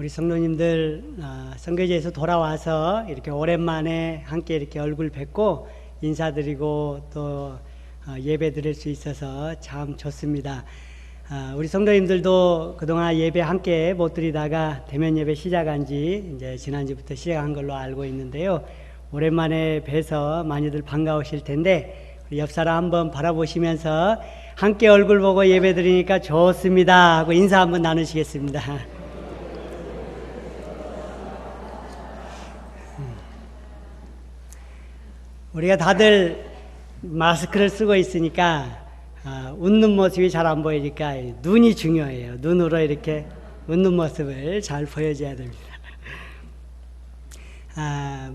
우리 성도님들 선교지에서 돌아와서 이렇게 오랜만에 함께 이렇게 얼굴 뵙고 인사드리고 또 예배 드릴 수 있어서 참 좋습니다. 우리 성도님들도 그동안 예배 함께 못 드리다가 대면 예배 시작한 지 이제 지난주부터 시작한 걸로 알고 있는데요. 오랜만에 뵈서 많이들 반가우실 텐데 우리 옆 사람 한번 바라보시면서 함께 얼굴 보고 예배 드리니까 좋습니다 하고 인사 한번 나누시겠습니다. 우리가 다들 마스크를 쓰고 있으니까 웃는 모습이 잘 안 보이니까 눈이 중요해요. 눈으로 이렇게 웃는 모습을 잘 보여줘야 됩니다.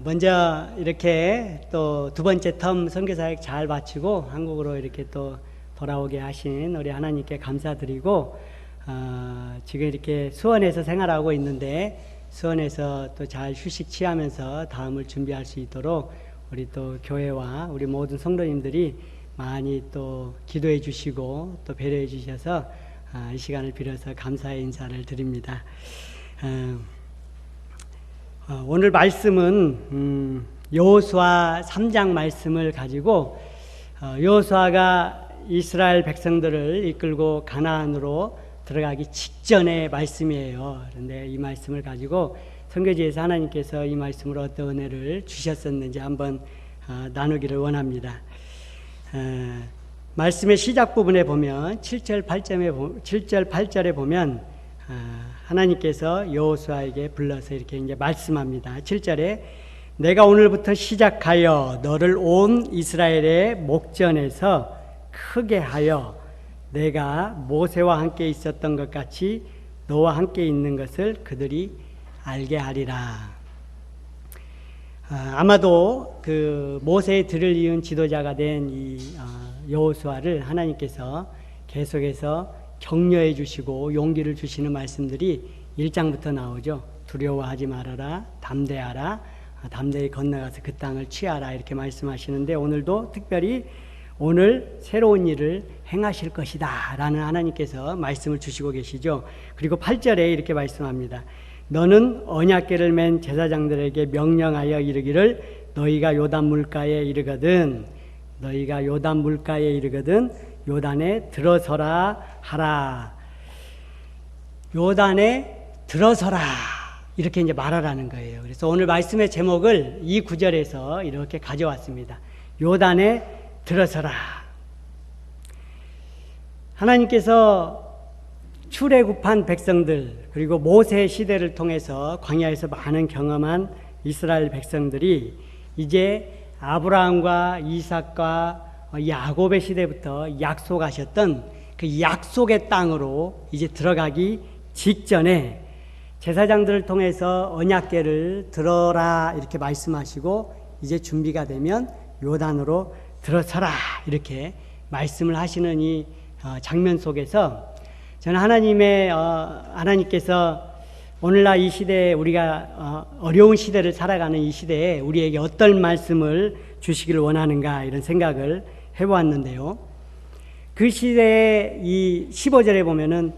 먼저 이렇게 또 두 번째 텀 선교사역 잘 마치고 한국으로 이렇게 또 돌아오게 하신 우리 하나님께 감사드리고 지금 이렇게 수원에서 생활하고 있는데 수원에서 또 잘 휴식 취하면서 다음을 준비할 수 있도록 우리 또 교회와 우리 모든 성도님들이 많이 또 기도해 주시고 또 배려해 주셔서 이 시간을 빌어서 감사의 인사를 드립니다. 오늘 말씀은 여호수아 3장 말씀을 가지고 여호수아가 이스라엘 백성들을 이끌고 가나안으로 들어가기 직전의 말씀이에요. 그런데 이 말씀을 가지고 선교지에서 하나님께서 이 말씀으로 어떤 은혜를 주셨었는지 한번 나누기를 원합니다. 말씀의 시작 부분에 보면 7절 8절에 보면 하나님께서 여호수아에게 불러서 이렇게 이제 말씀합니다. 7절에 내가 오늘부터 시작하여 너를 온 이스라엘의 목전에서 크게 하여 내가 모세와 함께 있었던 것 같이 너와 함께 있는 것을 그들이 알게 하리라. 아마도 그 모세의 들을 이은 지도자가 된 이 여호수아를 하나님께서 계속해서 격려해 주시고 용기를 주시는 말씀들이 1장부터 나오죠. 두려워하지 말아라, 담대하라, 담대히 건너가서 그 땅을 취하라 이렇게 말씀하시는데 오늘도 특별히 오늘 새로운 일을 행하실 것이다 라는 하나님께서 말씀을 주시고 계시죠. 그리고 8절에 이렇게 말씀합니다. 너는 언약궤를 맨 제사장들에게 명령하여 이르기를 너희가 요단 물가에 이르거든 요단에 들어서라 하라. 요단에 들어서라 이렇게 이제 말하라는 거예요. 그래서 오늘 말씀의 제목을 이 구절에서 이렇게 가져왔습니다. 요단에 들어서라. 하나님께서 출애굽한 백성들 그리고 모세 시대를 통해서 광야에서 많은 경험한 이스라엘 백성들이 이제 아브라함과 이삭과 야곱의 시대부터 약속하셨던 그 약속의 땅으로 이제 들어가기 직전에 제사장들을 통해서 언약궤를 들어라 이렇게 말씀하시고 이제 준비가 되면 요단으로 들어서라 이렇게 말씀을 하시는 이 장면 속에서 저는 하나님께서 오늘날 이 시대에 우리가 어려운 시대를 살아가는 이 시대에 우리에게 어떤 말씀을 주시기를 원하는가 이런 생각을 해보았는데요. 그 시대에 이 15절에 보면은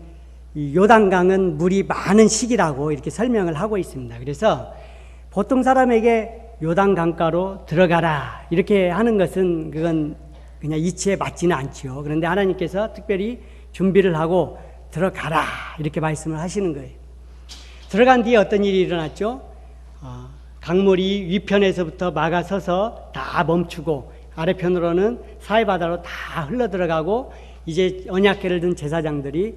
이 요단강은 물이 많은 시기라고 이렇게 설명을 하고 있습니다. 그래서 보통 사람에게 요단강가로 들어가라 이렇게 하는 것은 그건 그냥 이치에 맞지는 않지요. 그런데 하나님께서 특별히 준비를 하고 들어가라 이렇게 말씀을 하시는 거예요. 들어간 뒤에 어떤 일이 일어났죠? 강물이 위편에서부터 막아서서 다 멈추고 아래편으로는 사해바다로 다 흘러들어가고 이제 언약궤를 든 제사장들이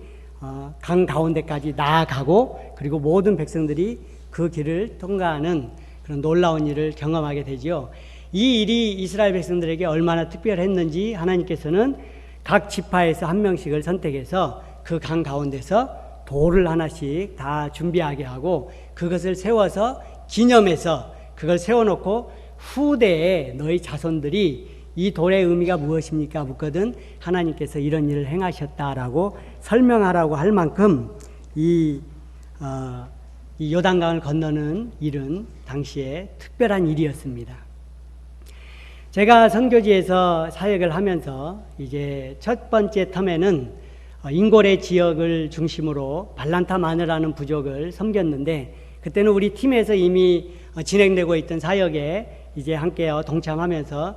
강 가운데까지 나아가고 그리고 모든 백성들이 그 길을 통과하는 그런 놀라운 일을 경험하게 되지요. 이 일이 이스라엘 백성들에게 얼마나 특별했는지 하나님께서는 각 지파에서 한 명씩을 선택해서 그 강 가운데서 돌을 하나씩 다 준비하게 하고 그것을 세워서 기념해서 그걸 세워놓고 후대에 너희 자손들이 이 돌의 의미가 무엇입니까? 묻거든 하나님께서 이런 일을 행하셨다라고 설명하라고 할 만큼 이 요단강을 건너는 일은 당시에 특별한 일이었습니다. 제가 선교지에서 사역을 하면서 이제 첫 번째 텀에는 인고래 지역을 중심으로 발란타 마느라는 부족을 섬겼는데, 그때는 우리 팀에서 이미 진행되고 있던 사역에 이제 함께 동참하면서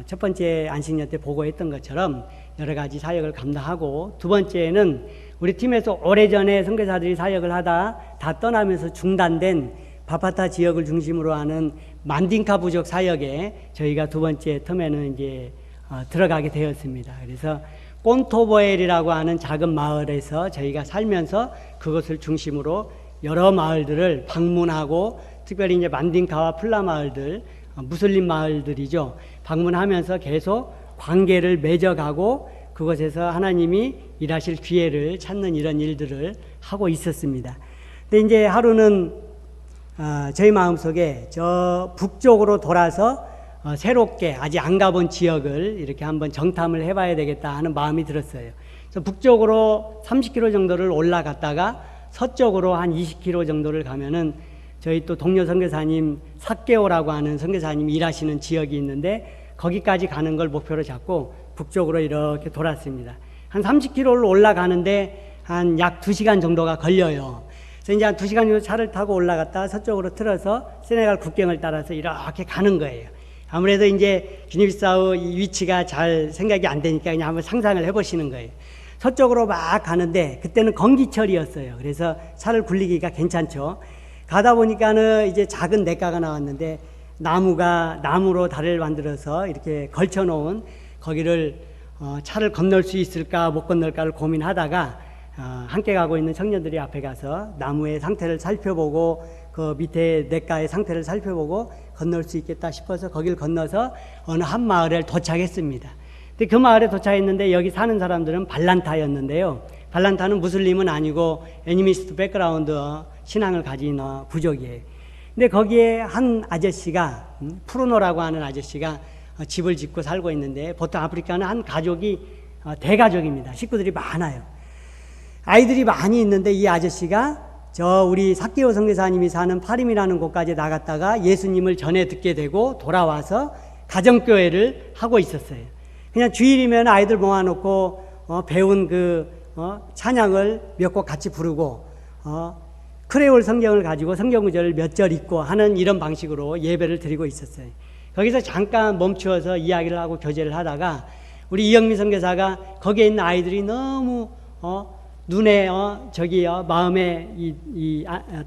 첫 번째 안식년 때 보고했던 것처럼 여러 가지 사역을 감당하고, 두 번째는 우리 팀에서 오래전에 선교사들이 사역을 하다 다 떠나면서 중단된 바파타 지역을 중심으로 하는 만딩카 부족 사역에 저희가 두 번째 텀에는 이제 들어가게 되었습니다. 그래서 꼰토보엘이라고 하는 작은 마을에서 저희가 살면서 그것을 중심으로 여러 마을들을 방문하고, 특별히 이제 만딩카와 플라 마을들, 무슬림 마을들이죠. 방문하면서 계속 관계를 맺어가고 그곳에서 하나님이 일하실 기회를 찾는 이런 일들을 하고 있었습니다. 근데 이제 하루는 저희 마음속에 저 북쪽으로 돌아서 새롭게 아직 안 가본 지역을 이렇게 한번 정탐을 해봐야 되겠다 하는 마음이 들었어요. 그래서 북쪽으로 30km 정도를 올라갔다가 서쪽으로 한 20km 정도를 가면은 저희 또 동료 선교사님 삭개오라고 하는 선교사님이 일하시는 지역이 있는데, 거기까지 가는 걸 목표로 잡고 북쪽으로 이렇게 돌았습니다. 한 30km를 올라가는데 한 약 2시간 정도가 걸려요. 그래서 이제 한 2시간 정도 차를 타고 올라갔다 서쪽으로 틀어서 세네갈 국경을 따라서 이렇게 가는 거예요. 아무래도 이제 기니비사우 위치가 잘 생각이 안 되니까 그냥 한번 상상을 해보시는 거예요. 서쪽으로 막 가는데 그때는 건기철이었어요. 그래서 차를 굴리기가 괜찮죠. 가다 보니까는 이제 작은 냇가가 나왔는데, 나무로 다리를 만들어서 이렇게 걸쳐놓은 거기를 차를 건널 수 있을까 못 건널까를 고민하다가 함께 가고 있는 청년들이 앞에 가서 나무의 상태를 살펴보고 그 밑에 냇가의 상태를 살펴보고 건널 수 있겠다 싶어서 거기를 건너서 어느 한 마을에 도착했습니다. 근데 그 마을에 도착했는데 여기 사는 사람들은 발란타였는데요. 발란타는 무슬림은 아니고 애니미스트 백그라운드 신앙을 가진 부족이에요. 근데 거기에 한 아저씨가, 프루노라고 하는 아저씨가 집을 짓고 살고 있는데, 보통 아프리카는 한 가족이 대가족입니다. 식구들이 많아요. 아이들이 많이 있는데 이 아저씨가 우리 삭개오 선교사님이 사는 파림이라는 곳까지 나갔다가 예수님을 전해 듣게 되고 돌아와서 가정교회를 하고 있었어요. 그냥 주일이면 아이들 모아놓고 배운 찬양을 몇 곡 같이 부르고 크레올 성경을 가지고 성경 구절을 몇 절 읽고 하는 이런 방식으로 예배를 드리고 있었어요. 거기서 잠깐 멈추어서 이야기를 하고 교제를 하다가 우리 이영미 선교사가 거기에 있는 아이들이 너무 눈에 마음에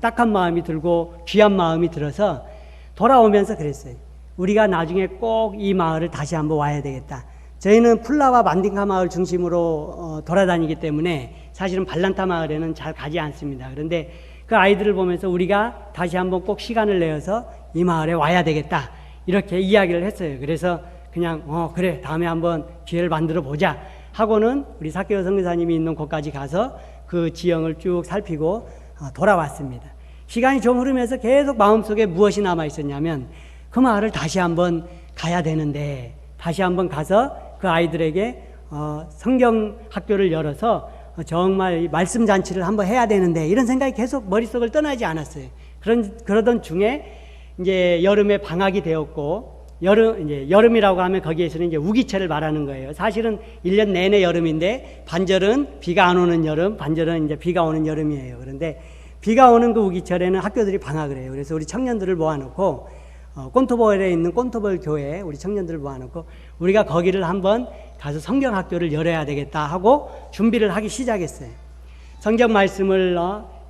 딱한 마음이 들고 귀한 마음이 들어서 돌아오면서 그랬어요. 우리가 나중에 꼭 이 마을을 다시 한번 와야 되겠다. 저희는 플라와 만딩카 마을 중심으로 돌아다니기 때문에 사실은 발란타 마을에는 잘 가지 않습니다. 그런데 그 아이들을 보면서 우리가 다시 한번 꼭 시간을 내어서 이 마을에 와야 되겠다, 이렇게 이야기를 했어요. 그래서 그냥 그래, 다음에 한번 기회를 만들어 보자 하고는 우리 삭개오 선교사님이 있는 곳까지 가서 그 지형을 쭉 살피고 돌아왔습니다. 시간이 좀 흐르면서 계속 마음속에 무엇이 남아 있었냐면, 그 마을을 다시 한번 가야 되는데, 다시 한번 가서 그 아이들에게 성경 학교를 열어서 정말 말씀 잔치를 한번 해야 되는데, 이런 생각이 계속 머릿속을 떠나지 않았어요. 그러던 중에 이제 여름에 방학이 되었고, 여름이라고 하면 거기에서는 이제 우기철을 말하는 거예요. 사실은 1년 내내 여름인데 반절은 비가 안 오는 여름, 반절은 이제 비가 오는 여름이에요. 그런데 비가 오는 그 우기철에는 학교들이 방학을 해요. 그래서 우리 청년들을 모아놓고 꼰토보엘에 있는 꼰토보엘 교회에 우리 청년들을 모아놓고 우리가 거기를 한번 가서 성경 학교를 열어야 되겠다 하고 준비를 하기 시작했어요. 성경 말씀을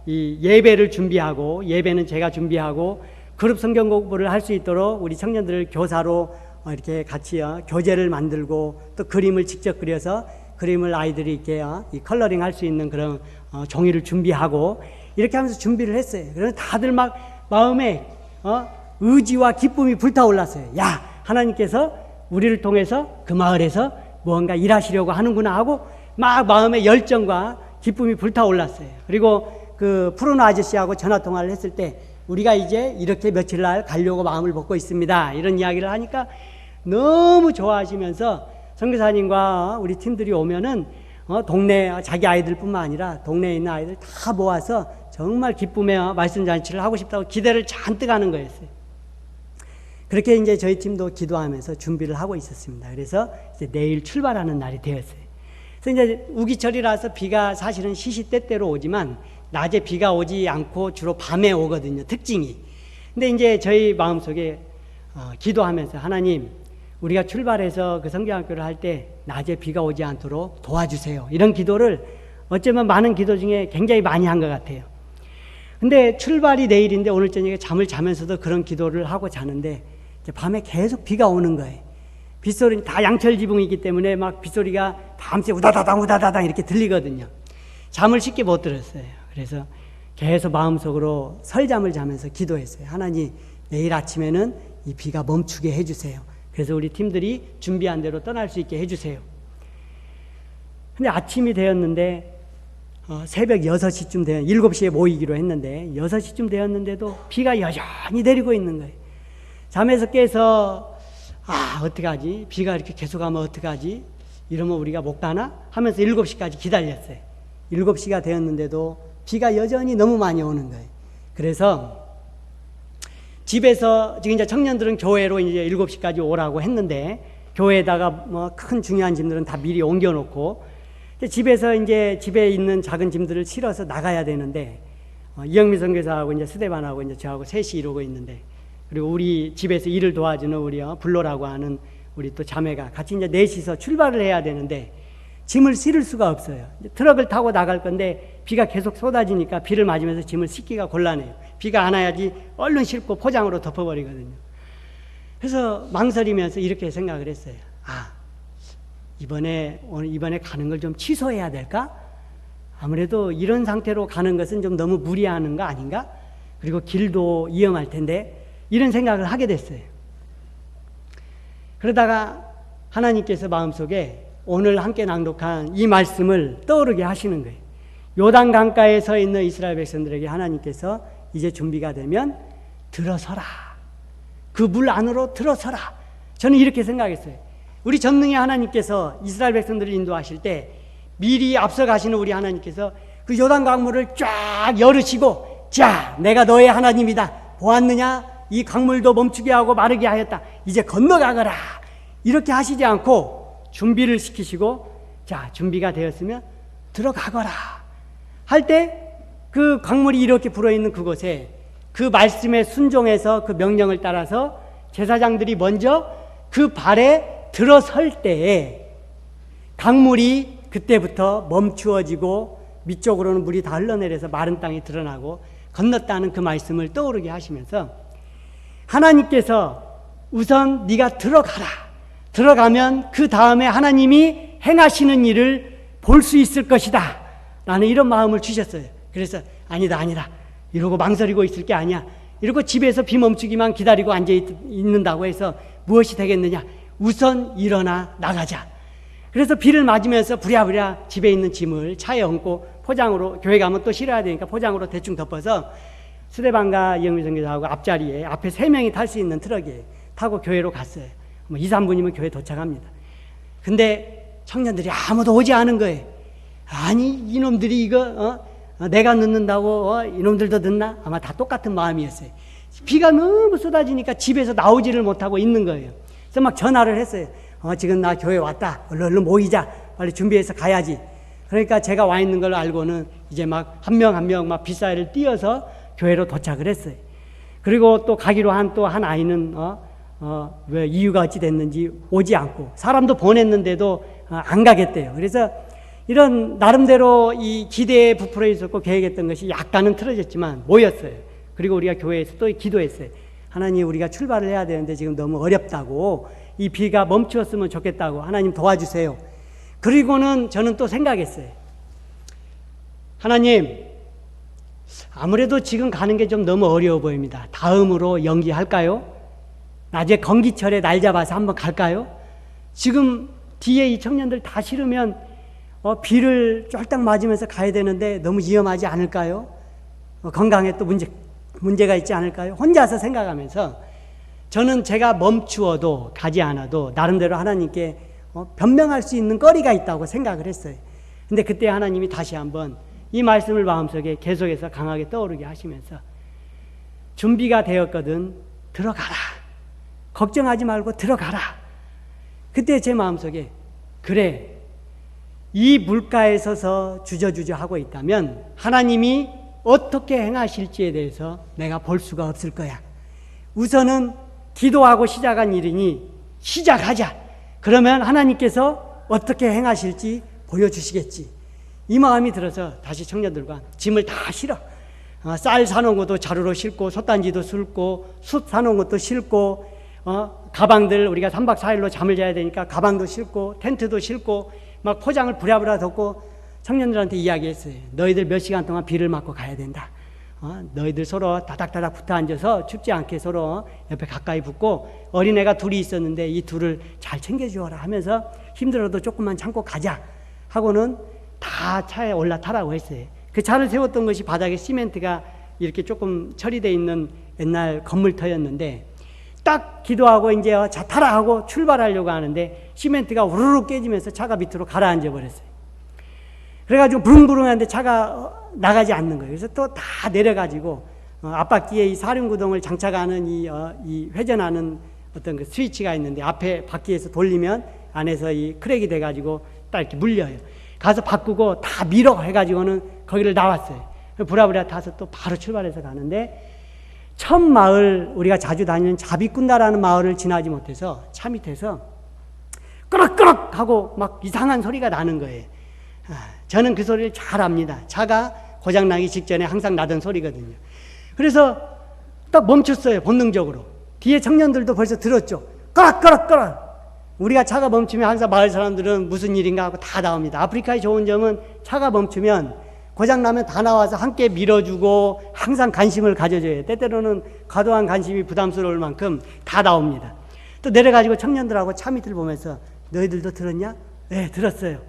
이 예배를 준비하고, 예배는 제가 준비하고 그룹 성경 공부를 할 수 있도록 우리 청년들을 교사로 이렇게 같이 교재를 만들고, 또 그림을 직접 그려서 그림을 아이들이 이렇게 이 컬러링 할 수 있는 그런 종이를 준비하고, 이렇게 하면서 준비를 했어요. 그래서 다들 막 마음에 의지와 기쁨이 불타올랐어요. 야, 하나님께서 우리를 통해서 그 마을에서 무언가 일하시려고 하는구나 하고 막 마음의 열정과 기쁨이 불타올랐어요. 그리고 그 프로노 아저씨하고 전화통화를 했을 때, 우리가 이제 이렇게 며칠 날 가려고 마음을 먹고 있습니다, 이런 이야기를 하니까 너무 좋아하시면서 선교사님과 우리 팀들이 오면은 동네 자기 아이들뿐만 아니라 동네에 있는 아이들 다 모아서 정말 기쁨의 말씀 잔치를 하고 싶다고 기대를 잔뜩 하는 거였어요. 그렇게 이제 저희 팀도 기도하면서 준비를 하고 있었습니다. 그래서 이제 내일 출발하는 날이 되었어요. 그래서 이제 우기철이라서 비가 사실은 시시때때로 오지만 낮에 비가 오지 않고 주로 밤에 오거든요. 특징이. 근데 이제 저희 마음속에 기도하면서 하나님, 우리가 출발해서 그 성경학교를 할 때 낮에 비가 오지 않도록 도와주세요. 이런 기도를 어쩌면 많은 기도 중에 굉장히 많이 한 것 같아요. 근데 출발이 내일인데 오늘 저녁에 잠을 자면서도 그런 기도를 하고 자는데 밤에 계속 비가 오는 거예요. 빗소리, 다 양철 지붕이기 때문에 막 빗소리가 밤새 우다다당 우다다당 이렇게 들리거든요. 잠을 쉽게 못 들었어요. 그래서 계속 마음속으로 설잠을 자면서 기도했어요. 하나님, 내일 아침에는 이 비가 멈추게 해주세요. 그래서 우리 팀들이 준비한 대로 떠날 수 있게 해주세요. 근데 아침이 되었는데 새벽 6시쯤 7시에 모이기로 했는데 6시쯤 되었는데도 비가 여전히 내리고 있는 거예요. 잠에서 깨서 어떡하지? 비가 이렇게 계속하면 어떡하지? 이러면 우리가 못 가나? 하면서 7시까지 기다렸어요. 7시가 되었는데도 비가 여전히 너무 많이 오는 거예요. 그래서 집에서 지금 이제 청년들은 교회로 이제 7시까지 오라고 했는데 교회에다가 뭐 큰 중요한 짐들은 다 미리 옮겨놓고 집에서 이제 집에 있는 작은 짐들을 실어서 나가야 되는데 이영미 선교사하고 이제 스데반하고 이제 저하고 셋이 이러고 있는데 그리고 우리 집에서 일을 도와주는 우리 블로라고 하는 우리 또 자매가 같이 이제 넷이서 출발을 해야 되는데 짐을 실을 수가 없어요. 트럭을 타고 나갈 건데 비가 계속 쏟아지니까 비를 맞으면서 짐을 싣기가 곤란해요. 비가 안 와야지 얼른 싣고 포장으로 덮어버리거든요. 그래서 망설이면서 이렇게 생각을 했어요. 이번에 가는 걸 좀 취소해야 될까? 아무래도 이런 상태로 가는 것은 좀 너무 무리하는 거 아닌가? 그리고 길도 위험할 텐데 이런 생각을 하게 됐어요. 그러다가 하나님께서 마음속에 오늘 함께 낭독한 이 말씀을 떠오르게 하시는 거예요. 요단 강가에 서 있는 이스라엘 백성들에게 하나님께서 이제 준비가 되면 들어서라. 그 물 안으로 들어서라. 저는 이렇게 생각했어요. 우리 전능의 하나님께서 이스라엘 백성들을 인도하실 때 미리 앞서 가시는 우리 하나님께서 그 요단 강물을 쫙 열으시고 자, 내가 너의 하나님이다. 보았느냐? 이 강물도 멈추게 하고 마르게 하였다. 이제 건너가거라. 이렇게 하시지 않고 준비를 시키시고 자, 준비가 되었으면 들어가거라. 할 때 그 강물이 이렇게 불어있는 그곳에 그 말씀에 순종해서 그 명령을 따라서 제사장들이 먼저 그 발에 들어설 때에 강물이 그때부터 멈추어지고 밑쪽으로는 물이 다 흘러내려서 마른 땅이 드러나고 건넜다는 그 말씀을 떠오르게 하시면서 하나님께서 우선 네가 들어가라. 들어가면 그 다음에 하나님이 행하시는 일을 볼 수 있을 것이다. 라는 이런 마음을 주셨어요. 그래서 아니다 이러고 망설이고 있을 게 아니야. 이러고 집에서 비 멈추기만 기다리고 앉아 있는다고 해서 무엇이 되겠느냐. 우선 일어나 나가자. 그래서 비를 맞으면서 부랴부랴 집에 있는 짐을 차에 얹고 포장으로, 교회 가면 또 실어야 되니까 포장으로 대충 덮어서 스데반과 이영미 선교사하고 앞자리에 앞에 3명이 탈 수 있는 트럭에 타고 교회로 갔어요. 2, 3분이면 교회 도착합니다. 근데 청년들이 아무도 오지 않은 거예요. 아니 이놈들이 이거 내가 늦는다고 이놈들도 늦나? 아마 다 똑같은 마음이었어요. 비가 너무 쏟아지니까 집에서 나오지를 못하고 있는 거예요. 그래서 막 전화를 했어요. 지금 나 교회 왔다. 얼른 모이자. 빨리 준비해서 가야지. 그러니까 제가 와 있는 걸 알고는 이제 막 한 명 한 명 막 빗사이를 띄어서 교회로 도착을 했어요. 그리고 또 가기로 한 아이는 왜 이유가 어찌 됐는지 오지 않고 사람도 보냈는데도 안 가겠대요. 그래서 이런 나름대로 이 기대에 부풀어 있었고 계획했던 것이 약간은 틀어졌지만 모였어요. 그리고 우리가 교회에서 또 기도했어요. 하나님, 우리가 출발을 해야 되는데 지금 너무 어렵다고, 이 비가 멈추었으면 좋겠다고, 하나님 도와주세요. 그리고는 저는 또 생각했어요. 하나님, 아무래도 지금 가는 게 좀 너무 어려워 보입니다. 다음으로 연기할까요? 낮에 건기철에 날 잡아서 한번 갈까요? 지금 뒤에 이 청년들 다 실으면 비를 쫄딱 맞으면서 가야 되는데 너무 위험하지 않을까요? 건강에 또 문제가 있지 않을까요? 혼자서 생각하면서 저는 제가 멈추어도 가지 않아도 나름대로 하나님께 변명할 수 있는 거리가 있다고 생각을 했어요. 근데 그때 하나님이 다시 한번 이 말씀을 마음속에 계속해서 강하게 떠오르게 하시면서 준비가 되었거든 들어가라. 걱정하지 말고 들어가라. 그때 제 마음속에 그래, 이 물가에 서서 주저주저 하고 있다면 하나님이 어떻게 행하실지에 대해서 내가 볼 수가 없을 거야. 우선은 기도하고 시작한 일이니 시작하자. 그러면 하나님께서 어떻게 행하실지 보여주시겠지. 이 마음이 들어서 다시 청년들과 짐을 다 실어. 쌀 사놓은 것도 자루로 싣고 솥단지도 싣고 숯 사놓은 것도 싣고 가방들 우리가 3박 4일로 잠을 자야 되니까 가방도 싣고 텐트도 싣고 막 포장을 부랴부랴 덮고 청년들한테 이야기했어요. 너희들 몇 시간 동안 비를 맞고 가야 된다. 너희들 서로 다닥다닥 붙어 앉아서 춥지 않게 서로 옆에 가까이 붙고 어린애가 둘이 있었는데 이 둘을 잘 챙겨주어라 하면서 힘들어도 조금만 참고 가자 하고는 다 차에 올라타라고 했어요. 그 차를 세웠던 것이 바닥에 시멘트가 이렇게 조금 처리되어 있는 옛날 건물터였는데 딱 기도하고 이제 자 타라 하고 출발하려고 하는데 시멘트가 우르르 깨지면서 차가 밑으로 가라앉아 버렸어요. 그래가지고 부릉부릉하는데 차가 나가지 않는 거예요. 그래서 또 다 내려가지고 앞바퀴에 이 사륜구동을 장착하는 이 회전하는 어떤 그 스위치가 있는데 앞에 바퀴에서 돌리면 안에서 이 크랙이 돼가지고 딱 이렇게 물려요. 가서 바꾸고 다 밀어 해가지고는 거기를 나왔어요. 부랴부랴 타서 또 바로 출발해서 가는데 첫 마을 우리가 자주 다니는 자비꾼다라는 마을을 지나지 못해서 차 밑에서 끄럭끄럭 하고 막 이상한 소리가 나는 거예요. 저는 그 소리를 잘 압니다. 차가 고장나기 직전에 항상 나던 소리거든요. 그래서 딱 멈췄어요. 본능적으로. 뒤에 청년들도 벌써 들었죠. 꺼락꺼락꺼락. 우리가 차가 멈추면 항상 마을 사람들은 무슨 일인가 하고 다 나옵니다. 아프리카의 좋은 점은 차가 멈추면 고장나면 다 나와서 함께 밀어주고 항상 관심을 가져줘요. 때때로는 과도한 관심이 부담스러울 만큼 다 나옵니다. 또 내려가지고 청년들하고 차 밑을 보면서 너희들도 들었냐? 네, 들었어요.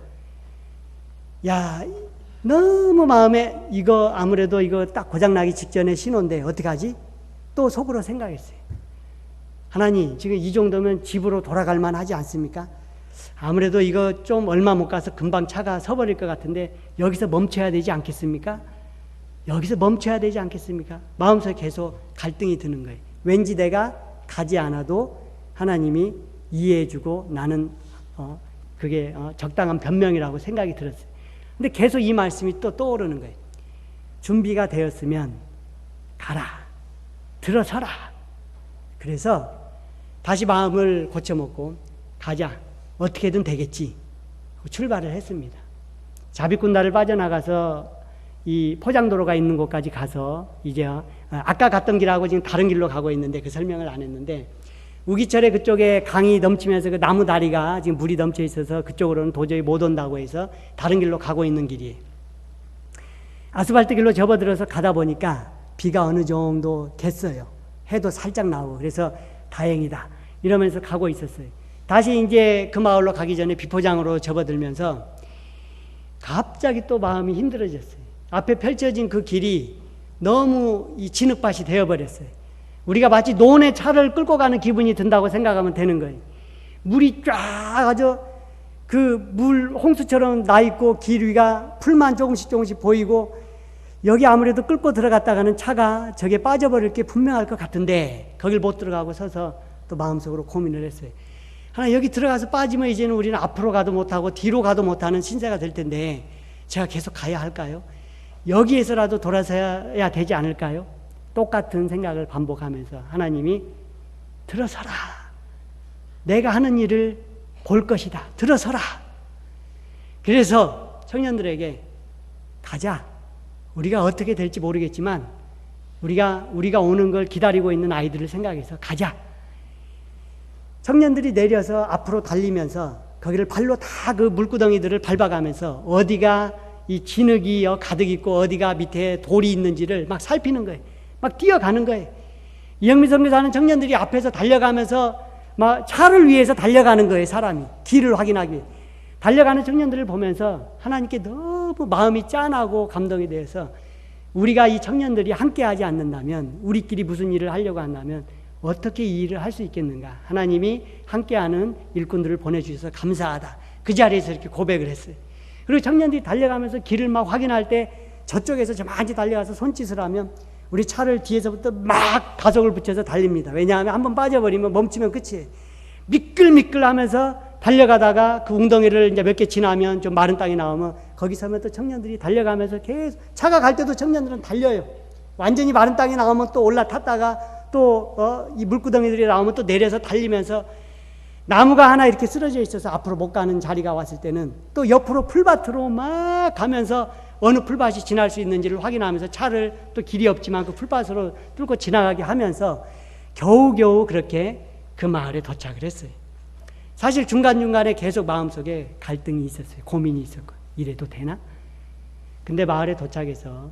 야, 너무 마음에 이거 아무래도 이거 딱 고장나기 직전에 신호인데 어떡하지? 또 속으로 생각했어요. 하나님, 지금 이 정도면 집으로 돌아갈 만하지 않습니까? 아무래도 이거 좀 얼마 못 가서 금방 차가 서버릴 것 같은데 여기서 멈춰야 되지 않겠습니까? 여기서 멈춰야 되지 않겠습니까? 마음속에 계속 갈등이 드는 거예요. 왠지 내가 가지 않아도 하나님이 이해해주고 나는 그게 적당한 변명이라고 생각이 들었어요. 근데 계속 이 말씀이 또 떠오르는 거예요. 준비가 되었으면 가라. 들어서라. 그래서 다시 마음을 고쳐먹고 가자. 어떻게든 되겠지. 출발을 했습니다. 자비꾼다를 빠져나가서 이 포장도로가 있는 곳까지 가서 이제 아까 갔던 길하고 지금 다른 길로 가고 있는데 그 설명을 안 했는데 우기철에 그쪽에 강이 넘치면서 그 나무 다리가 지금 물이 넘쳐 있어서 그쪽으로는 도저히 못 온다고 해서 다른 길로 가고 있는 길이에요. 아스팔트 길로 접어들어서 가다 보니까 비가 어느 정도 됐어요. 해도 살짝 나오고 그래서 다행이다 이러면서 가고 있었어요. 다시 이제 그 마을로 가기 전에 비포장으로 접어들면서 갑자기 또 마음이 힘들어졌어요. 앞에 펼쳐진 그 길이 너무 이 진흙밭이 되어버렸어요. 우리가 마치 논에 차를 끌고 가는 기분이 든다고 생각하면 되는 거예요. 물이 쫙 아주 그 물 홍수처럼 나 있고 길 위가 풀만 조금씩 보이고 여기 아무래도 끌고 들어갔다가는 차가 저게 빠져버릴 게 분명할 것 같은데 거길 못 들어가고 서서 또 마음속으로 고민을 했어요. 하나 여기 들어가서 빠지면 이제는 우리는 앞으로 가도 못하고 뒤로 가도 못하는 신세가 될 텐데 제가 계속 가야 할까요? 여기에서라도 돌아서야 되지 않을까요? 똑같은 생각을 반복하면서 하나님이 들어서라. 내가 하는 일을 볼 것이다. 들어서라. 그래서 청년들에게 가자. 우리가 어떻게 될지 모르겠지만 우리가 오는 걸 기다리고 있는 아이들을 생각해서 가자. 청년들이 내려서 앞으로 달리면서 거기를 발로 다 그 물구덩이들을 밟아가면서 어디가 이 진흙이 가득 있고 어디가 밑에 돌이 있는지를 막 살피는 거예요. 막 뛰어가는 거예요. 이영민 선교사 하는 청년들이 앞에서 달려가면서 막 차를 위해서 달려가는 거예요. 사람이 길을 확인하기 위해 달려가는 청년들을 보면서 하나님께 너무 마음이 짠하고 감동이 되어서 우리가 이 청년들이 함께하지 않는다면 우리끼리 무슨 일을 하려고 한다면 어떻게 이 일을 할 수 있겠는가. 하나님이 함께하는 일꾼들을 보내주셔서 감사하다. 그 자리에서 이렇게 고백을 했어요. 그리고 청년들이 달려가면서 길을 막 확인할 때 저쪽에서 저만치 달려가서 손짓을 하면 우리 차를 뒤에서부터 막 가속을 붙여서 달립니다. 왜냐하면 한번 빠져버리면 멈추면 끝이에요. 미끌미끌하면서 달려가다가 그 웅덩이를 이제 몇 개 지나면 좀 마른 땅이 나오면 거기 서면 또 청년들이 달려가면서 계속 차가 갈 때도 청년들은 달려요. 완전히 마른 땅이 나오면 또 올라탔다가 또 이 물구덩이들이 나오면 또 내려서 달리면서 나무가 하나 이렇게 쓰러져 있어서 앞으로 못 가는 자리가 왔을 때는 또 옆으로 풀밭으로 막 가면서 어느 풀밭이 지날 수 있는지를 확인하면서 차를 또 길이 없지만 그 풀밭으로 뚫고 지나가게 하면서 겨우겨우 그렇게 그 마을에 도착을 했어요. 사실 중간중간에 계속 마음속에 갈등이 있었어요. 고민이 있었고 이래도 되나? 근데 마을에 도착해서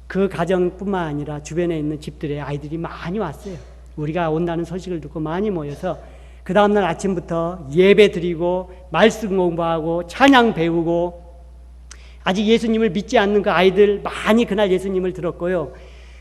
그 가정뿐만 아니라 주변에 있는 집들의 아이들이 많이 왔어요. 우리가 온다는 소식을 듣고 많이 모여서 그 다음날 아침부터 예배 드리고 말씀 공부하고 찬양 배우고 아직 예수님을 믿지 않는 그 아이들 많이 그날 예수님을 들었고요.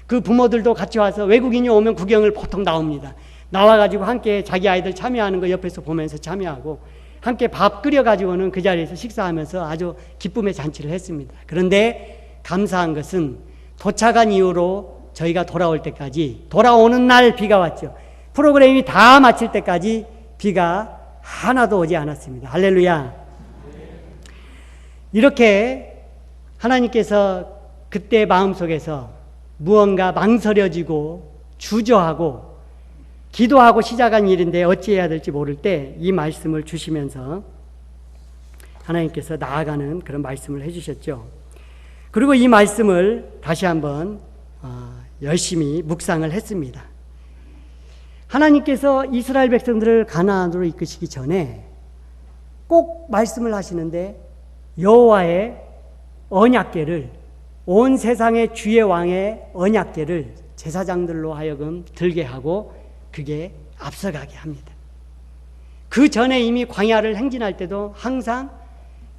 그 부모들도 같이 와서 외국인이 오면 구경을 보통 나옵니다. 나와가지고 함께 자기 아이들 참여하는 거 옆에서 보면서 참여하고 함께 밥 끓여가지고는 그 자리에서 식사하면서 아주 기쁨의 잔치를 했습니다. 그런데 감사한 것은 도착한 이후로 저희가 돌아올 때까지 돌아오는 날 비가 왔죠. 프로그램이 다 마칠 때까지 비가 하나도 오지 않았습니다. 할렐루야. 이렇게 하나님께서 그때 마음속에서 무언가 망설여지고 주저하고 기도하고 시작한 일인데 어찌해야 될지 모를 때 이 말씀을 주시면서 하나님께서 나아가는 그런 말씀을 해주셨죠. 그리고 이 말씀을 다시 한번 열심히 묵상을 했습니다. 하나님께서 이스라엘 백성들을 가나안으로 이끄시기 전에 꼭 말씀을 하시는데 여호와의 언약궤를 온 세상의 주의 왕의 언약궤를 제사장들로 하여금 들게 하고 그게 앞서가게 합니다. 그 전에 이미 광야를 행진할 때도 항상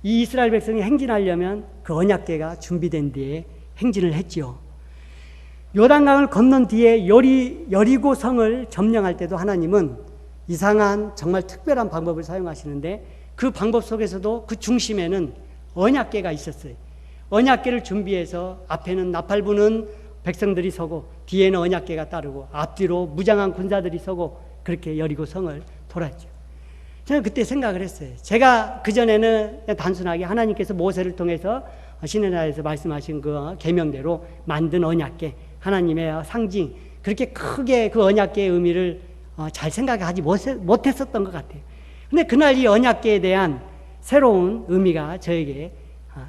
이 이스라엘 백성이 행진하려면 그 언약궤가 준비된 뒤에 행진을 했지요. 요단강을 건넌 뒤에 여리고 성을 점령할 때도 하나님은 이상한 정말 특별한 방법을 사용하시는데 그 방법 속에서도 그 중심에는 언약궤가 있었어요. 언약궤를 준비해서 앞에는 나팔 부는 백성들이 서고 뒤에는 언약궤가 따르고 앞뒤로 무장한 군사들이 서고 그렇게 여리고 성을 돌았죠. 저는 그때 생각을 했어요. 제가 그전에는 단순하게 하나님께서 모세를 통해서 시내나라에서 말씀하신 그 계명대로 만든 언약궤, 하나님의 상징, 그렇게 크게 그 언약궤의 의미를 잘 생각하지 못했었던 것 같아요. 근데 그날 이 언약궤에 대한 새로운 의미가 저에게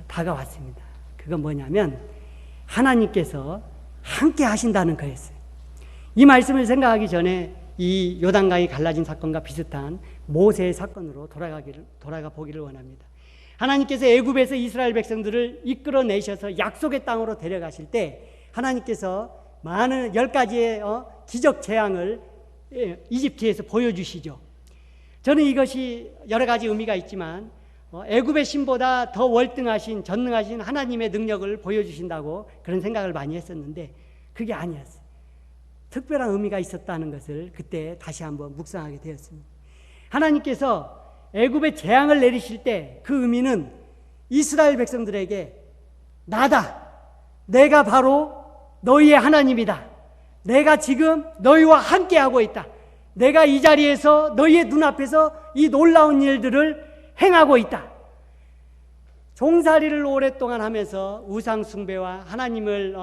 다가왔습니다. 그건 뭐냐면 하나님께서 함께 하신다는 거였어요. 이 말씀을 생각하기 전에 이 요단강이 갈라진 사건과 비슷한 모세의 사건으로 돌아가 보기를 원합니다. 하나님께서 애굽에서 이스라엘 백성들을 이끌어내셔서 약속의 땅으로 데려가실 때 하나님께서 많은 10가지의 기적 재앙을 이집트에서 보여주시죠. 저는 이것이 여러 가지 의미가 있지만 애굽의 신보다 더 월등하신 전능하신 하나님의 능력을 보여주신다고 그런 생각을 많이 했었는데 그게 아니었어요. 특별한 의미가 있었다는 것을 그때 다시 한번 묵상하게 되었습니다. 하나님께서 애굽에 재앙을 내리실 때 그 의미는 이스라엘 백성들에게 나다, 내가 바로 너희의 하나님이다, 내가 지금 너희와 함께하고 있다, 내가 이 자리에서 너희의 눈앞에서 이 놀라운 일들을 행하고 있다. 종살이를 오랫동안 하면서 우상 숭배와 하나님을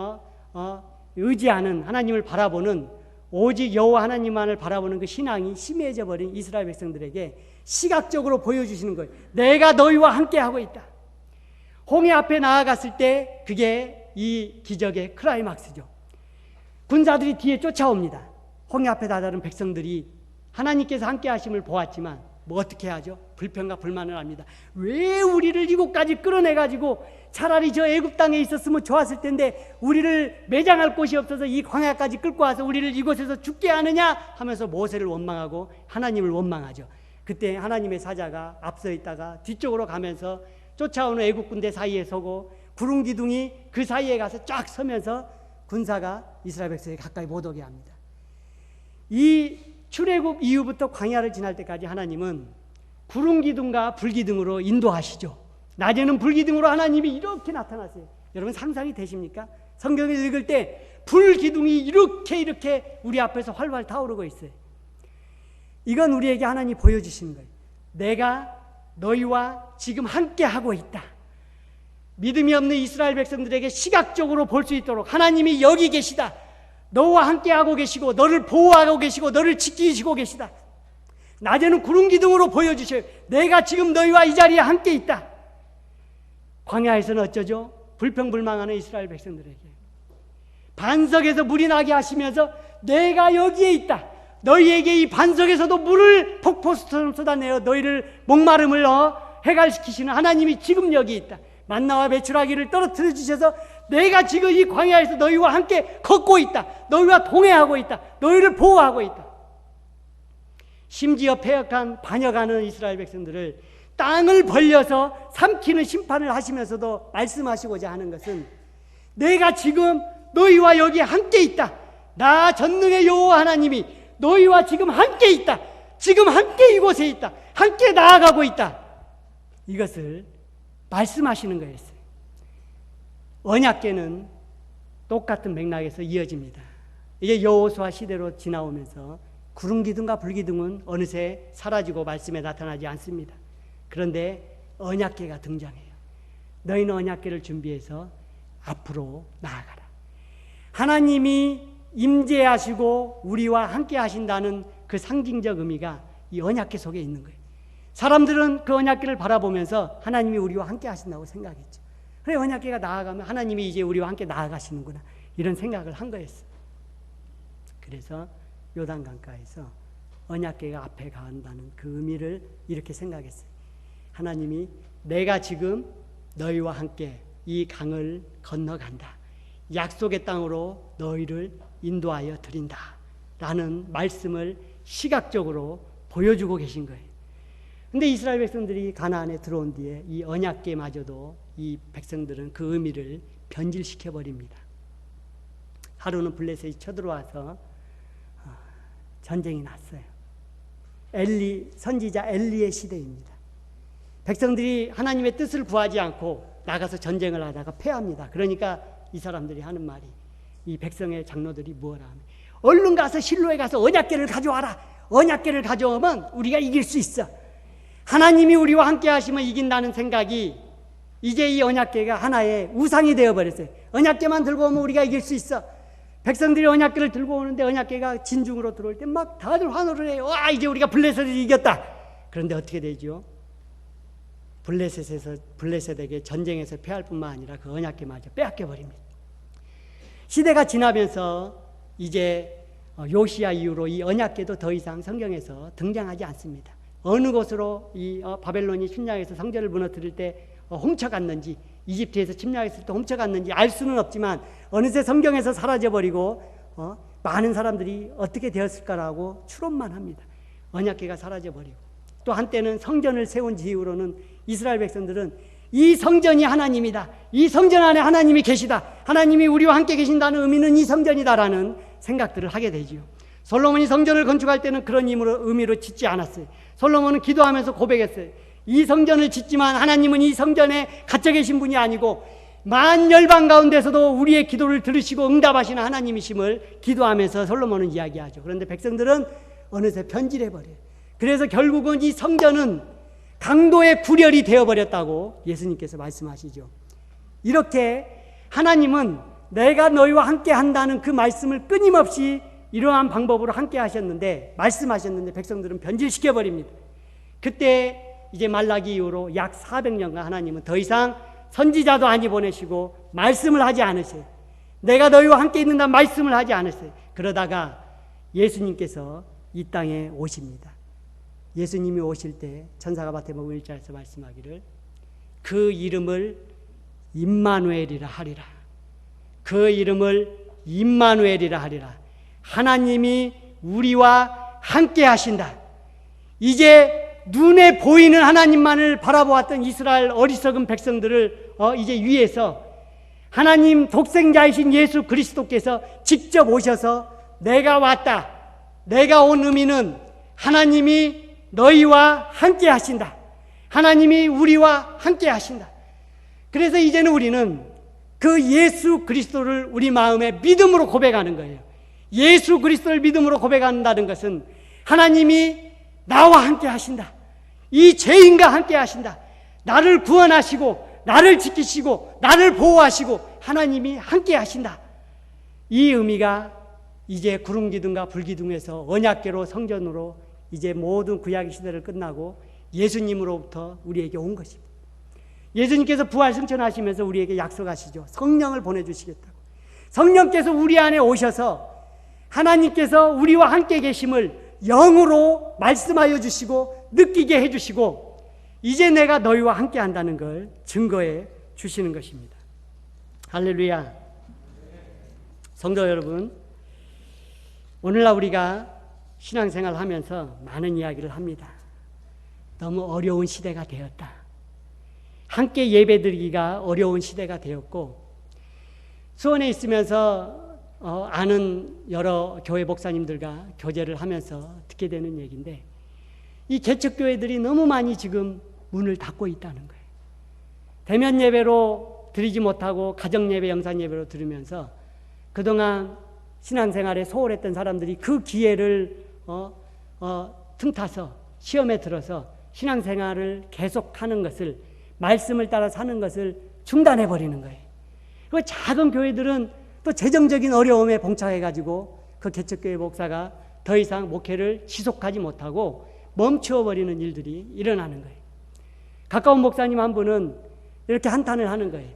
의지하는, 하나님을 바라보는, 오직 여호와 하나님만을 바라보는 그 신앙이 심해져 버린 이스라엘 백성들에게 시각적으로 보여주시는 거예요. 내가 너희와 함께하고 있다. 홍해 앞에 나아갔을 때 그게 이 기적의 클라이막스죠. 군사들이 뒤에 쫓아옵니다. 홍해 앞에 다다른 백성들이 하나님께서 함께 하심을 보았지만 뭐 어떻게 하죠? 불평과 불만을 합니다. 왜 우리를 이곳까지 끌어내가지고 차라리 저 애굽 땅에 있었으면 좋았을 텐데 우리를 매장할 곳이 없어서 이 광야까지 끌고 와서 우리를 이곳에서 죽게 하느냐 하면서 모세를 원망하고 하나님을 원망하죠. 그때 하나님의 사자가 앞서 있다가 뒤쪽으로 가면서 쫓아오는 애굽 군대 사이에 서고 구름 기둥이 그 사이에 가서 쫙 서면서 군사가 이스라엘 백성에 가까이 못 오게 합니다. 이 출애굽 이후부터 광야를 지날 때까지 하나님은 구름 기둥과 불 기둥으로 인도하시죠. 낮에는 불 기둥으로 하나님이 이렇게 나타나세요. 여러분 상상이 되십니까? 성경을 읽을 때 불 기둥이 이렇게 우리 앞에서 활활 타오르고 있어요. 이건 우리에게 하나님이 보여주시는 거예요. 내가 너희와 지금 함께 하고 있다. 믿음이 없는 이스라엘 백성들에게 시각적으로 볼 수 있도록 하나님이 여기 계시다. 너와 함께 하고 계시고 너를 보호하고 계시고 너를 지키시고 계시다. 낮에는 구름 기둥으로 보여주셔요. 내가 지금 너희와 이 자리에 함께 있다. 광야에서는 어쩌죠? 불평불망하는 이스라엘 백성들에게 반석에서 물이 나게 하시면서 내가 여기에 있다. 너희에게 이 반석에서도 물을 폭포수처럼 쏟아내어 너희를 목마름을 해갈시키시는 하나님이 지금 여기 있다. 만나와 메추라기를 떨어뜨려 주셔서 내가 지금 이 광야에서 너희와 함께 걷고 있다. 너희와 동행하고 있다. 너희를 보호하고 있다. 심지어 반역하는 이스라엘 백성들을 땅을 벌려서 삼키는 심판을 하시면서도 말씀하시고자 하는 것은 내가 지금 너희와 여기 함께 있다. 나 전능의 여호와 하나님이 너희와 지금 함께 있다. 지금 함께 이곳에 있다. 함께 나아가고 있다. 이것을 말씀하시는 거였어요. 언약궤는 똑같은 맥락에서 이어집니다. 이게 여호수아 시대로 지나오면서 구름 기둥과 불 기둥은 어느새 사라지고 말씀에 나타나지 않습니다. 그런데 언약궤가 등장해요. 너희는 언약궤를 준비해서 앞으로 나아가라. 하나님이 임재하시고 우리와 함께 하신다는 그 상징적 의미가 이 언약궤 속에 있는 거예요. 사람들은 그 언약궤를 바라보면서 하나님이 우리와 함께 하신다고 생각했죠. 그래, 언약궤가 나아가면 하나님이 이제 우리와 함께 나아가시는구나, 이런 생각을 한 거였어요. 그래서 요단강가에서 언약궤가 앞에 간다는 그 의미를 이렇게 생각했어요. 하나님이 내가 지금 너희와 함께 이 강을 건너간다. 약속의 땅으로 너희를 인도하여 드린다. 라는 말씀을 시각적으로 보여주고 계신 거예요. 근데 이스라엘 백성들이 가나안에 들어온 뒤에 이 언약궤마저도 이 백성들은 그 의미를 변질시켜 버립니다. 하루는 블레셋이 쳐들어와서 전쟁이 났어요. 선지자 엘리의 시대입니다. 백성들이 하나님의 뜻을 구하지 않고 나가서 전쟁을 하다가 패합니다. 그러니까 이 사람들이 하는 말이, 이 백성의 장로들이 뭐라 하면, 얼른 가서 실로에 가서 언약궤를 가져와라. 언약궤를 가져오면 우리가 이길 수 있어. 하나님이 우리와 함께 하시면 이긴다는 생각이 이제 이 언약궤가 하나의 우상이 되어버렸어요. 언약궤만 들고 오면 우리가 이길 수 있어. 백성들이 언약궤를 들고 오는데 언약궤가 진중으로 들어올 때 막 다들 환호를 해요. 와, 이제 우리가 블레셋을 이겼다. 그런데 어떻게 되죠? 블레셋에게 전쟁에서 패할 뿐만 아니라 그 언약궤마저 빼앗겨 버립니다. 시대가 지나면서 이제 요시야 이후로 이 언약궤도 더 이상 성경에서 등장하지 않습니다. 어느 곳으로 이 바벨론이 침략해서 성전을 무너뜨릴 때 훔쳐갔는지, 이집트에서 침략했을 때 훔쳐갔는지 알 수는 없지만 어느새 성경에서 사라져버리고 많은 사람들이 어떻게 되었을까라고 추론만 합니다. 언약궤가 사라져버리고, 또 한때는 성전을 세운 이후로는 이스라엘 백성들은 이 성전이 하나님이다. 이 성전 안에 하나님이 계시다. 하나님이 우리와 함께 계신다는 의미는 이 성전이다라는 생각들을 하게 되지요. 솔로몬이 성전을 건축할 때는 그런 의미로 짓지 않았어요. 솔로몬은 기도하면서 고백했어요. 이 성전을 짓지만 하나님은 이 성전에 갇혀 계신 분이 아니고 만열방 가운데서도 우리의 기도를 들으시고 응답하시는 하나님이심을 기도하면서 솔로몬은 이야기하죠. 그런데 백성들은 어느새 변질해버려요. 그래서 결국은 이 성전은 강도의 구렬이 되어버렸다고 예수님께서 말씀하시죠. 이렇게 하나님은 내가 너희와 함께 한다는 그 말씀을 끊임없이 이러한 방법으로 함께 하셨는데, 말씀하셨는데 백성들은 변질시켜버립니다. 그때 이제 말라기 이후로 약 400년간 하나님은 더 이상 선지자도 아니 보내시고 말씀을 하지 않으세요. 내가 너희와 함께 있는다 말씀을 하지 않으세요. 그러다가 예수님께서 이 땅에 오십니다. 예수님이 오실 때 천사가 마태복음 1장에서 말씀하기를 그 이름을 임마누엘이라 하리라. 그 이름을 임마누엘이라 하리라. 하나님이 우리와 함께 하신다. 이제 눈에 보이는 하나님만을 바라보았던 이스라엘 어리석은 백성들을 이제 위에서 하나님 독생자이신 예수 그리스도께서 직접 오셔서 내가 왔다. 내가 온 의미는 하나님이 너희와 함께 하신다. 하나님이 우리와 함께 하신다. 그래서 이제는 우리는 그 예수 그리스도를 우리 마음에 믿음으로 고백하는 거예요. 예수 그리스도를 믿음으로 고백한다는 것은 하나님이 나와 함께 하신다. 이 죄인과 함께 하신다. 나를 구원하시고 나를 지키시고 나를 보호하시고 하나님이 함께 하신다. 이 의미가 이제 구름기둥과 불기둥에서 언약궤로 성전으로 이제 모든 구약 시대를 끝나고 예수님으로부터 우리에게 온 것입니다. 예수님께서 부활 승천하시면서 우리에게 약속하시죠. 성령을 보내주시겠다고. 성령께서 우리 안에 오셔서 하나님께서 우리와 함께 계심을 영으로 말씀하여 주시고 느끼게 해주시고 이제 내가 너희와 함께 한다는 걸 증거해 주시는 것입니다. 할렐루야. 성도 여러분, 오늘날 우리가 신앙생활을 하면서 많은 이야기를 합니다. 너무 어려운 시대가 되었다. 함께 예배드리기가 어려운 시대가 되었고, 수원에 있으면서 아는 여러 교회 목사님들과 교제를 하면서 듣게 되는 얘기인데, 이 개척교회들이 너무 많이 지금 문을 닫고 있다는 거예요. 대면 예배로 드리지 못하고 가정예배, 영상예배로 들으면서 그동안 신앙생활에 소홀했던 사람들이 그 기회를 틈타서 시험에 들어서 신앙생활을 계속하는 것을, 말씀을 따라 사는 것을 중단해버리는 거예요. 그 작은 교회들은 또 재정적인 어려움에 봉착해가지고 그 개척교회 목사가 더 이상 목회를 지속하지 못하고 멈추어버리는 일들이 일어나는 거예요. 가까운 목사님 한 분은 이렇게 한탄을 하는 거예요.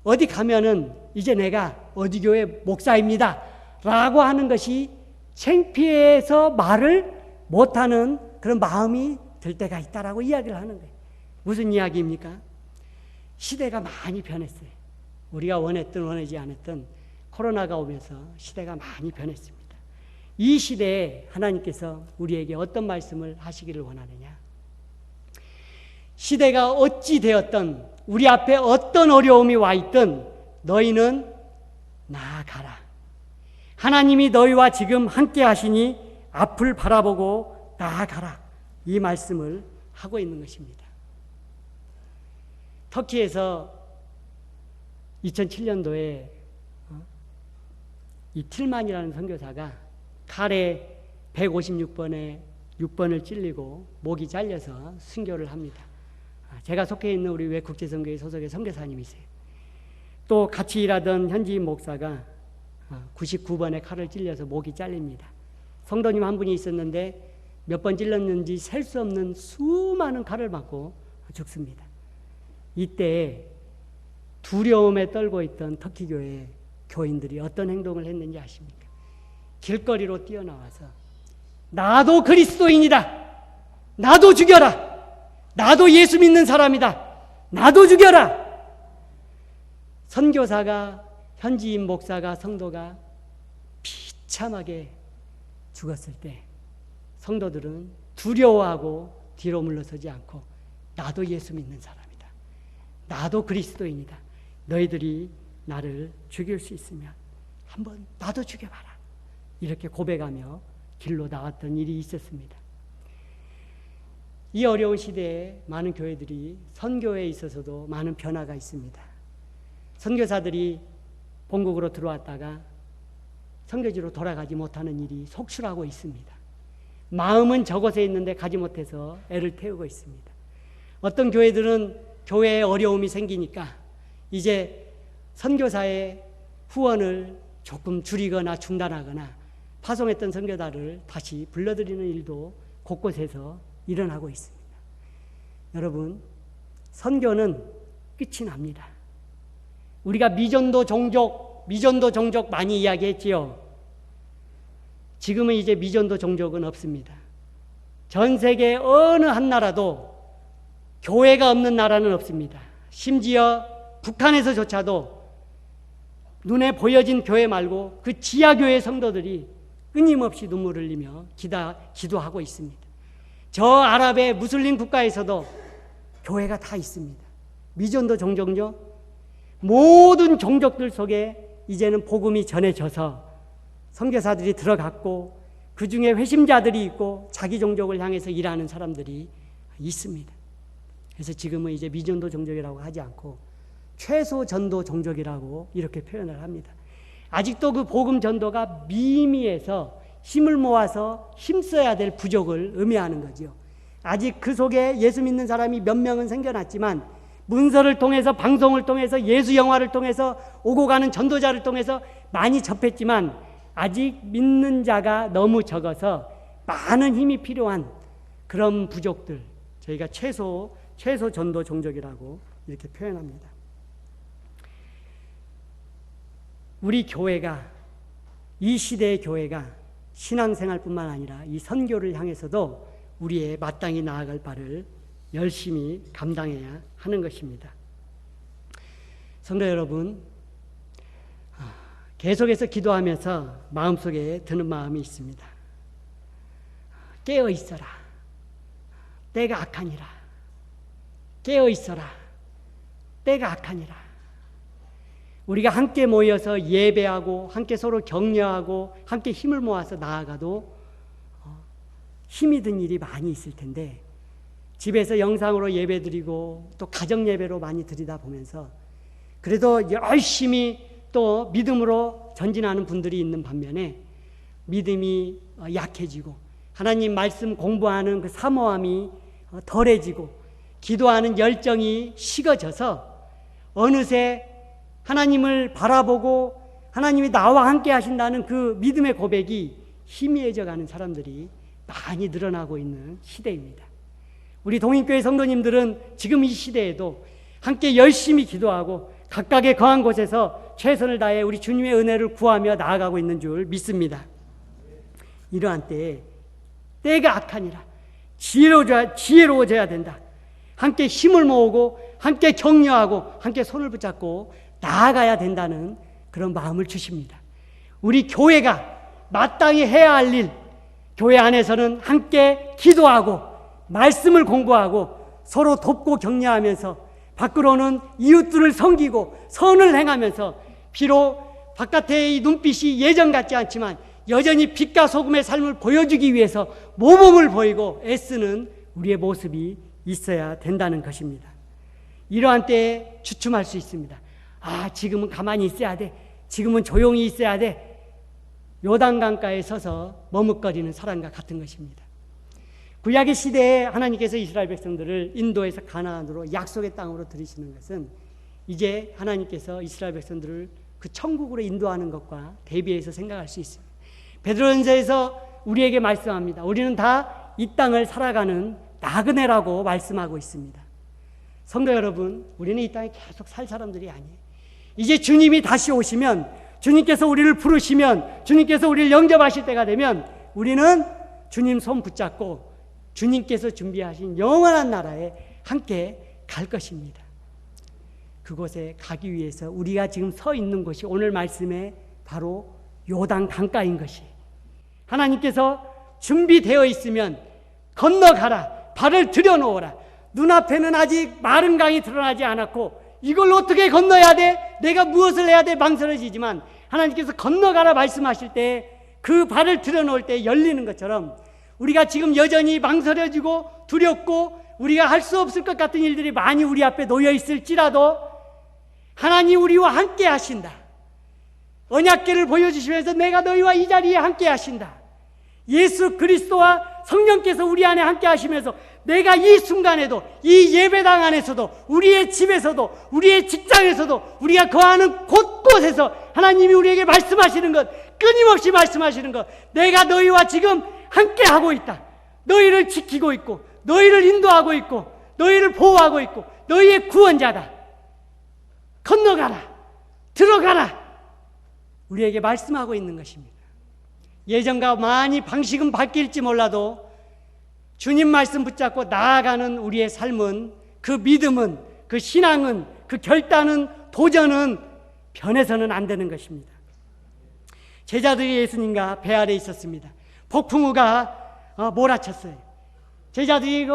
어디 가면은 이제 내가 어디 교회 목사입니다 라고 하는 것이 창피해서 말을 못하는 그런 마음이 들 때가 있다라고 이야기를 하는 거예요. 무슨 이야기입니까? 시대가 많이 변했어요. 우리가 원했든 원하지 않았든 코로나가 오면서 시대가 많이 변했습니다. 이 시대에 하나님께서 우리에게 어떤 말씀을 하시기를 원하느냐? 시대가 어찌 되었든 우리 앞에 어떤 어려움이 와 있든 너희는 나아가라. 하나님이 너희와 지금 함께 하시니 앞을 바라보고 나아가라. 이 말씀을 하고 있는 것입니다. 터키에서 2007년도에 이 틸만이라는 선교사가 칼에 156번에 6번을 찔리고 목이 잘려서 순교를 합니다. 제가 속해 있는 우리 외국제선교회 소속의 선교사님이세요. 또 같이 일하던 현지인 목사가 99번에 칼을 찔려서 목이 잘립니다. 성도님 한 분이 있었는데 몇 번 찔렀는지 셀 수 없는 수많은 칼을 맞고 죽습니다. 이때 두려움에 떨고 있던 터키 교회 교인들이 어떤 행동을 했는지 아십니까? 길거리로 뛰어나와서 나도 그리스도인이다. 나도 죽여라. 나도 예수 믿는 사람이다. 나도 죽여라. 선교사가, 현지인 목사가, 성도가 비참하게 죽었을 때 성도들은 두려워하고 뒤로 물러서지 않고 나도 예수 믿는 사람이다. 나도 그리스도인이다. 너희들이 나를 죽일 수 있으면 한번 나도 죽여봐라. 이렇게 고백하며 길로 나왔던 일이 있었습니다. 이 어려운 시대에 많은 교회들이 선교에 있어서도 많은 변화가 있습니다. 선교사들이 본국으로 들어왔다가 선교지로 돌아가지 못하는 일이 속출하고 있습니다. 마음은 저곳에 있는데 가지 못해서 애를 태우고 있습니다. 어떤 교회들은 교회에 어려움이 생기니까 이제 선교사의 후원을 조금 줄이거나 중단하거나 파송했던 선교사를 다시 불러들이는 일도 곳곳에서 일어나고 있습니다. 여러분, 선교는 끝이 납니다. 우리가 미전도 종족 많이 이야기했지요. 지금은 이제 미전도 종족은 없습니다. 전 세계 어느 한 나라도 교회가 없는 나라는 없습니다. 심지어 북한에서조차도 눈에 보여진 교회 말고 그 지하교회 성도들이 끊임없이 눈물을 흘리며 기도하고 있습니다. 저 아랍의 무슬림 국가에서도 교회가 다 있습니다. 미전도 종족요. 모든 종족들 속에 이제는 복음이 전해져서 선교사들이 들어갔고 그 중에 회심자들이 있고 자기 종족을 향해서 일하는 사람들이 있습니다. 그래서 지금은 이제 미전도 종족이라고 하지 않고 최소 전도 종족이라고 이렇게 표현을 합니다. 아직도 그 복음 전도가 미미해서 힘을 모아서 힘써야 될 부족을 의미하는 거죠. 아직 그 속에 예수 믿는 사람이 몇 명은 생겨났지만 문서를 통해서, 방송을 통해서, 예수 영화를 통해서, 오고 가는 전도자를 통해서 많이 접했지만 아직 믿는 자가 너무 적어서 많은 힘이 필요한 그런 부족들, 저희가 최소 전도 종족이라고 이렇게 표현합니다. 우리 교회가, 이 시대의 교회가 신앙생활뿐만 아니라 이 선교를 향해서도 우리의 마땅히 나아갈 바를 열심히 감당해야 하는 것입니다. 성도 여러분, 계속해서 기도하면서 마음속에 드는 마음이 있습니다. 깨어 있어라. 때가 악하니라. 깨어 있어라. 때가 악하니라. 우리가 함께 모여서 예배하고 함께 서로 격려하고 함께 힘을 모아서 나아가도 힘이 든 일이 많이 있을 텐데, 집에서 영상으로 예배드리고 또 가정 예배로 많이 드리다 보면서 그래도 열심히 또 믿음으로 전진하는 분들이 있는 반면에 믿음이 약해지고 하나님 말씀 공부하는 그 사모함이 덜해지고 기도하는 열정이 식어져서 어느새 하나님을 바라보고 하나님이 나와 함께 하신다는 그 믿음의 고백이 희미해져 가는 사람들이 많이 늘어나고 있는 시대입니다. 우리 동인교회 성도님들은 지금 이 시대에도 함께 열심히 기도하고 각각의 거한 곳에서 최선을 다해 우리 주님의 은혜를 구하며 나아가고 있는 줄 믿습니다. 이러한 때에 때가 악하니라. 지혜로워져야 된다. 함께 힘을 모으고 함께 격려하고 함께 손을 붙잡고 나아가야 된다는 그런 마음을 주십니다. 우리 교회가 마땅히 해야 할 일, 교회 안에서는 함께 기도하고 말씀을 공부하고 서로 돕고 격려하면서 밖으로는 이웃들을 섬기고 선을 행하면서 비록 바깥의 이 눈빛이 예전 같지 않지만 여전히 빛과 소금의 삶을 보여주기 위해서 모범을 보이고 애쓰는 우리의 모습이 있어야 된다는 것입니다. 이러한 때에 주춤할 수 있습니다. 지금은 가만히 있어야 돼. 지금은 조용히 있어야 돼. 요단강가에 서서 머뭇거리는 사람과 같은 것입니다. 구약의 시대에 하나님께서 이스라엘 백성들을 인도에서 가나안으로 약속의 땅으로 들이시는 것은 이제 하나님께서 이스라엘 백성들을 그 천국으로 인도하는 것과 대비해서 생각할 수 있습니다. 베드로전서에서 우리에게 말씀합니다. 우리는 다 이 땅을 살아가는 나그네라고 말씀하고 있습니다. 성도 여러분, 우리는 이 땅에 계속 살 사람들이 아니에요. 이제 주님이 다시 오시면, 주님께서 우리를 부르시면, 주님께서 우리를 영접하실 때가 되면 우리는 주님 손 붙잡고 주님께서 준비하신 영원한 나라에 함께 갈 것입니다. 그곳에 가기 위해서 우리가 지금 서 있는 곳이 오늘 말씀에 바로 요단 강가인 것이, 하나님께서 준비되어 있으면 건너가라, 발을 들여놓으라. 눈앞에는 아직 마른 강이 드러나지 않았고 이걸 어떻게 건너야 돼? 내가 무엇을 해야 돼? 망설여지지만 하나님께서 건너가라 말씀하실 때 그 발을 들여놓을 때 열리는 것처럼 우리가 지금 여전히 망설여지고 두렵고 우리가 할 수 없을 것 같은 일들이 많이 우리 앞에 놓여 있을지라도 하나님 우리와 함께 하신다. 언약궤를 보여주시면서 내가 너희와 이 자리에 함께 하신다. 예수 그리스도와 성령께서 우리 안에 함께 하시면서 내가 이 순간에도 이 예배당 안에서도 우리의 집에서도 우리의 직장에서도 우리가 거하는 곳곳에서 하나님이 우리에게 말씀하시는 것, 끊임없이 말씀하시는 것, 내가 너희와 지금 함께 하고 있다. 너희를 지키고 있고 너희를 인도하고 있고 너희를 보호하고 있고 너희의 구원자다. 건너가라. 들어가라. 우리에게 말씀하고 있는 것입니다. 예전과 많이 방식은 바뀔지 몰라도 주님 말씀 붙잡고 나아가는 우리의 삶은, 그 믿음은, 그 신앙은, 그 결단은, 도전은 변해서는 안 되는 것입니다. 제자들이 예수님과 배 아래 있었습니다. 폭풍우가 몰아쳤어요. 제자들이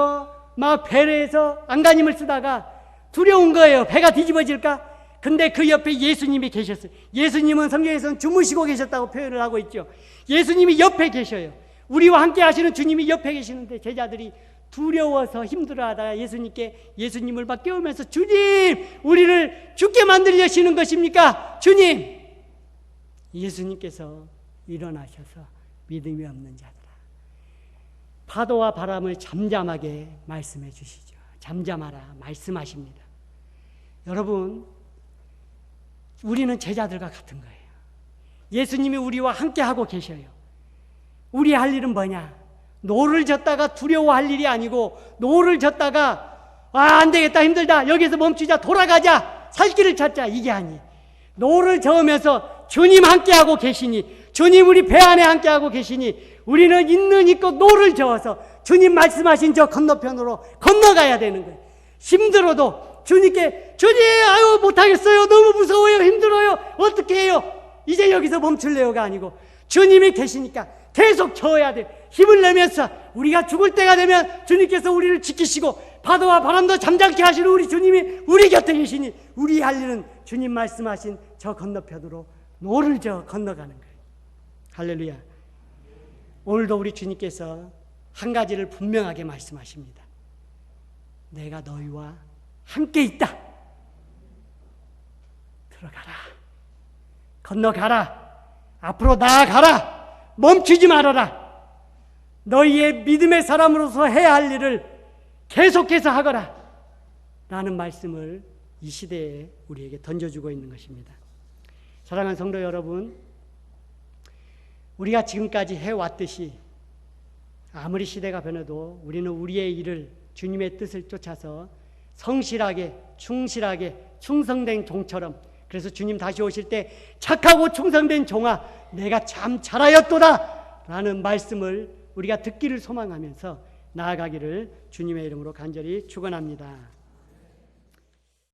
막 배에서 안간힘을 쓰다가 두려운 거예요. 배가 뒤집어질까? 근데 그 옆에 예수님이 계셨어요. 예수님은 성경에서는 주무시고 계셨다고 표현을 하고 있죠. 예수님이 옆에 계셔요. 우리와 함께 하시는 주님이 옆에 계시는데 제자들이 두려워서 힘들어하다가 예수님을 막 깨우면서 주님, 우리를 죽게 만들려시는 것입니까? 주님! 예수님께서 일어나셔서 믿음이 없는 자들아, 파도와 바람을 잠잠하게 말씀해 주시죠. 잠잠하라 말씀하십니다. 여러분, 우리는 제자들과 같은 거예요. 예수님이 우리와 함께 하고 계셔요. 우리 할 일은 뭐냐? 노를 젓다가 두려워할 일이 아니고, 노를 젓다가 안 되겠다, 힘들다, 여기서 멈추자, 돌아가자, 살 길을 찾자, 이게 아니에요. 노를 저으면서 주님 함께하고 계시니, 주님 우리 배 안에 함께하고 계시니, 우리는 있는 있고 노를 저어서 주님 말씀하신 저 건너편으로 건너가야 되는 거예요. 힘들어도 주님께, 주님 아유 못하겠어요, 너무 무서워요, 힘들어요, 어떻게 해요, 이제 여기서 멈출래요가 아니고, 주님이 계시니까 계속 저어야 돼요. 힘을 내면서 우리가 죽을 때가 되면 주님께서 우리를 지키시고, 파도와 바람도 잠잠케 하시는 우리 주님이 우리 곁에 계시니, 우리 할 일은 주님 말씀하신 저 건너편으로 노를 저어 건너가는 거예요. 할렐루야. 오늘도 우리 주님께서 한 가지를 분명하게 말씀하십니다. 내가 너희와 함께 있다. 들어가라. 건너가라. 앞으로 나아가라. 멈추지 말아라. 너희의 믿음의 사람으로서 해야 할 일을 계속해서 하거라. 라는 말씀을 이 시대에 우리에게 던져주고 있는 것입니다. 사랑하는 성도 여러분, 우리가 지금까지 해왔듯이 아무리 시대가 변해도 우리는 우리의 일을, 주님의 뜻을 쫓아서 성실하게, 충실하게, 충성된 종처럼, 그래서 주님 다시 오실 때 착하고 충성된 종아 내가 참 잘하였도다 라는 말씀을 우리가 듣기를 소망하면서 나아가기를 주님의 이름으로 간절히 축원합니다.